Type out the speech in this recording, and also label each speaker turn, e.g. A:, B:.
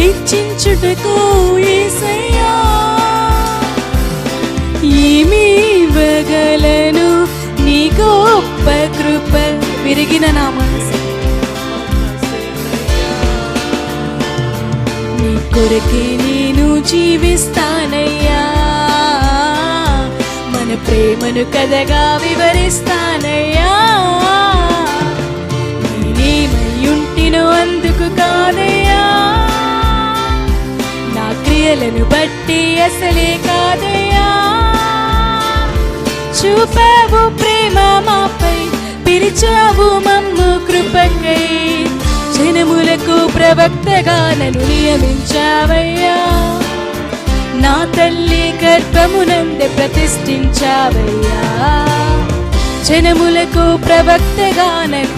A: హెచ్చించుటకు యేసయ్యా ఏమి ఇవ్వగలను నీ గొప్ప కృప విరిగిన నా మనసు నీ కొరకే నేను జీవిస్తానయ్యా మన ప్రేమను కథగా వివరిస్తానయ్యా నేనేమయ్యుంటినో అందుకు కాదయ్యా నా క్రియలను బట్టి అసలే కాదయ్యా చూపావు ప్రేమ మాపై పిలిచావు మమ్ము కృపకై జనములకు ప్రవక్తగా నన్ను నియమించావయ్యా నా తల్లి గర్భమునందే ప్రతిష్ఠించావయ్యా జనములకు ప్రవక్తగా నన్ను